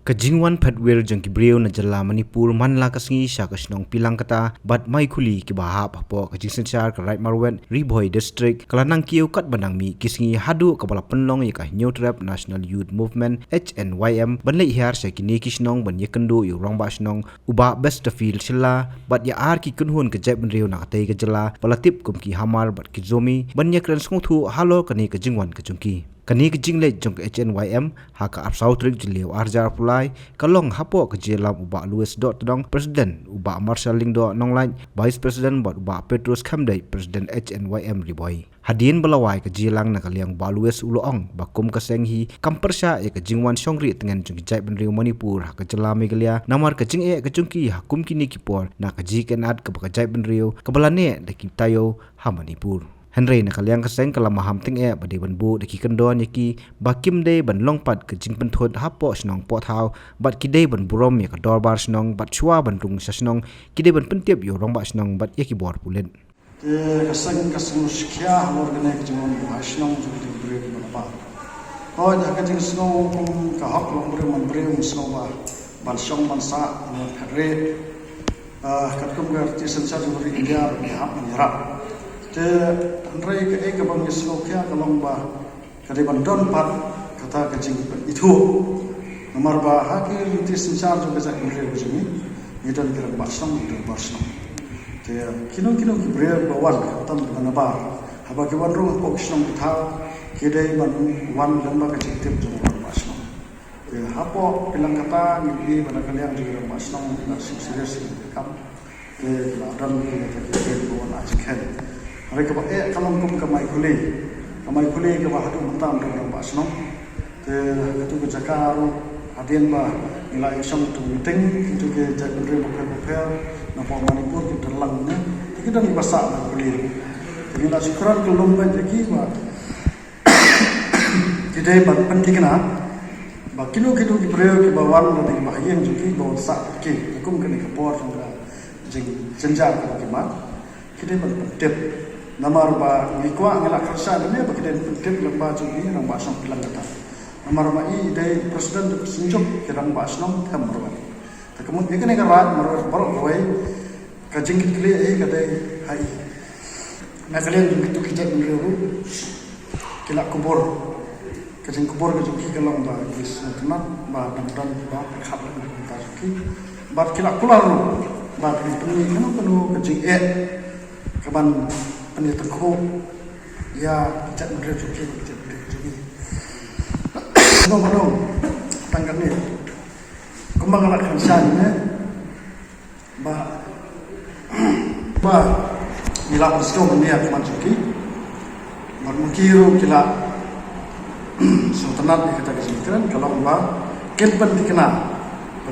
Kajingwan Patwer jang kibreu na jala Manipur manla kasingi sha kasnong pilang kata bat mai khuli ki bahap hapo kajing senchar ka right marwen Ribhoi district kalanang kiu kat banang mi kisingi hadu kabala penlong ya ka New Trap National Youth Movement HNYM banlei hiar sha kini kisnong ban yekendu yu rongba snong uba best field shilla bat ya ar ki kunhun ka jeb reu na tai ka jala palatip kum ki hamar bat ki zomi ban yakran sngthu halo kani kajingwan ka jungki kani kijingle jong HNYM haka apsau trik jileu arjar pulai kalong hapo kejelam uba Louis dot todong president uba Marshall Lingdo nonglai vice president bot uba Petrus Khamdai president HNYM Ribhoi hadin belawai kejelang na kaliang ba Louis uloong bakum kaseng hi kampersha ya kejingwan songri tengen jong jai benriu Manipur haka jelam megalia namar kejing e kejungki hakum kini kipor na kejiken ad ke jai benriu kebalane deki tayo ha Manipur Henry na kaliang kaseng kalamaham ting e bade banbu deki kendon yaki bakim de ban longpat ke jing penthot hapo snong pot hau bat kide ban burom ya ka dorbar snong bat chua ban rung sa snong kide ban pentiap yo rong ba snong bat yaki bor pulen te kaseng skya lor gane ke jong ba snong ju de bre ban ba ho ja ka jing snong ka hak long bre man bre snong ba ban song ban sa no khare kat kum gar ti sensa ju ri india ni hap ni rap te andrai ke ek bang islo kya kalong ba kade ban don pat kata ke jing itu nomor ba hakil ti senchar jo beja imre bujumi idon kira ba song idon ba song te kino ki bre ba wan tam ban ba haba ke wan ro ko song tha kide ban wan lamba ke jing tip jo ba song te hapo pilang kata ni ban kaliang jo ba song na serius kam te la dan ke ke bo na chiken mereka buat kalau kum kamai kuli ke bahadu mentam dengan Pak Snong te itu ke Jakarta hadian bah nilai isong tu meeting itu ke Jakarta bukan na po Manipur ke terlangnya kita dah basak bah kuli jadi nak syukuran ke lomba jadi bah kita ban pentingna bah kinu ki beriau ke bawan dari bahayang jadi bawa sak ke hukum kena kepor juga jeng jenjar ke mat kita ban penting namar ba ngikwa ngela kersa dunia bagi dan penting lemba jugi nang ba song pilang kata namar ma i dai presiden de sinjok kirang ba song tham marwan ta kemun ikene ka rat marwar baro roi ka jingkit kli e ka dai hai na kalian jugi tu kijat ngelu kila kubur ka jing kubur ka jugi kalong ba is tenat ba dan ba khap ka jugi ba kila kular ba kini kanu ka jing e kaban ani takho ya chat mudra juki no tanggal ni kembang anak kansan ne ba ila usto ni ak manjuki marmukiru kila sultanat ni kata kesimpulan kalau ba kelpan dikena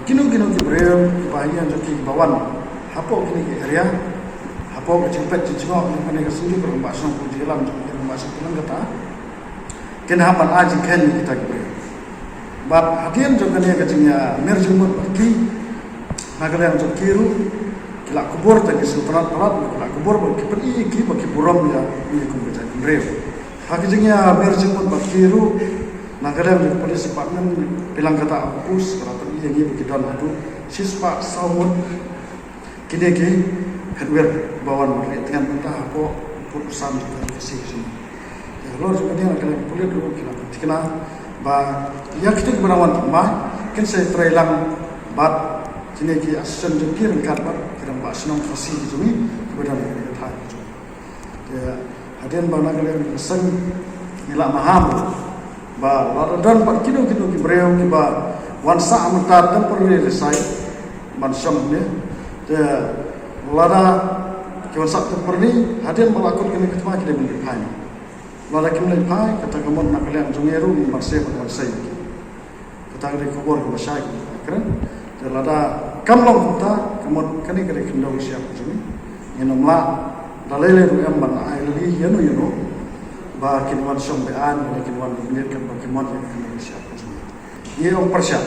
kinu ki breu bahagian juki bawan hapo kini area apa cepat cicingok ni kena kesunjuk berumba song di dalam rumah sekolah kata kena hapan aji ken kita gitu bab hadian juga ni kecingnya merjumut pergi nagara yang kiru kila kubur tadi sultanat pelat kila kubur bagi pergi bagi buram ya ini kumbaca breu hakijingnya merjumut kiru nagara yang pada sepatnya bilang kata apus kalau pergi yang bagi don adu sispa sawut kini hadwer bawan mereka dengan mentah apa putusan kasih sini. Ya lor juga dia nak boleh dulu kita ba ya kita berawan mah kan saya trailang bat sini ki asisten jengkir kan bat kita ba senang kasih gitu ni kepada mereka tha. Ya hadian bana kalian pesen nila maham ba ladan bat kilo ki breu ki ba wan sa amtat dan perlu selesai mansam ni. Ya lada kiwan sak perni hadian melakon kini ketma kita beli pai lada kini pai kata kamu nak kalian jungeru ni marsai kata dari kubur ke masyai keren lada kamlong kita kamu kini kini kendau siap juni ngenomla dalele ru em ban aili yanu ba kinwan som bean kinwan minit kan ba kinwan kendau siap juni ye om persya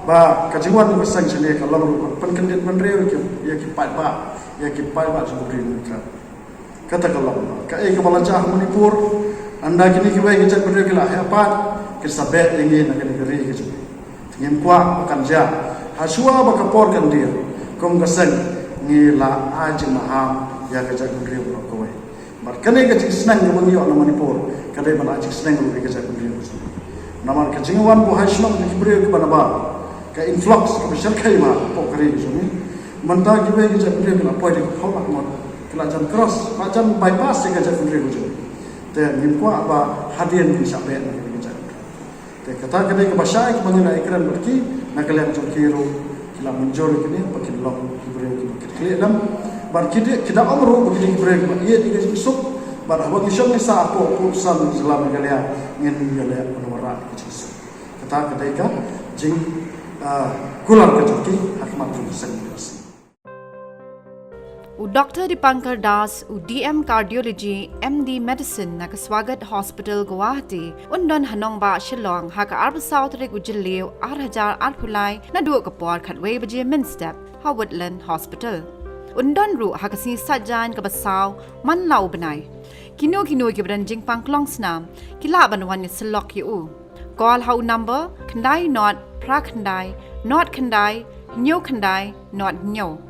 ba kajiwan besang sini kalau penkendit menreu ya kipat ba ya kipai ba seperti itu kata kalau kai kepala cah Manipur anda kini kibai kecak berdua kila apa kisabe ini nak negeri gitu ngem kwa kan ja hasua ba kapor kan dia kom gasen ngila ajing maham ya ka jak ngriu ko we bar kane ka jik snang ngam yo na manipur kade man ajik snang ngriu ka jak ngriu ko namar ka jingwan bu haishno ni kibriu ka banaba ka influx ka bishal khaima pokari jumi manta gibe ka jak ngriu na poi ko phok mo kala jam cross ma jam bypass ka jak ngriu ko te ngim kwa ba hadian ni sabe na ka jak te kata kade ka basha ka bangina ikran barki na kala jam kiro kila menjol kini pakin long kibriu ki klelam bar kita amru begini break ia tiga suk bar abang isong ni sa apo urusan selama galia ngin galia penwara kecil kata ketika jing kulang kejoki hikmat tulisan Dr. Dipankar Das, DM Cardiology, MD Medicine, nak Swagat Hospital Guwahati, undon hanong ba Shillong, haka arba South Rig Ujilio, 8,000 Arpulai, na dua kapor katwe baje Minstep, Howardland Hospital. Undon ru hakasi sajan ke basau man lau benai. Kino ki beranjing pangklong snam, kila banwan ni selok yu. Call how number, kandai not, pra kandai, not kandai, nyo kandai, not nyo.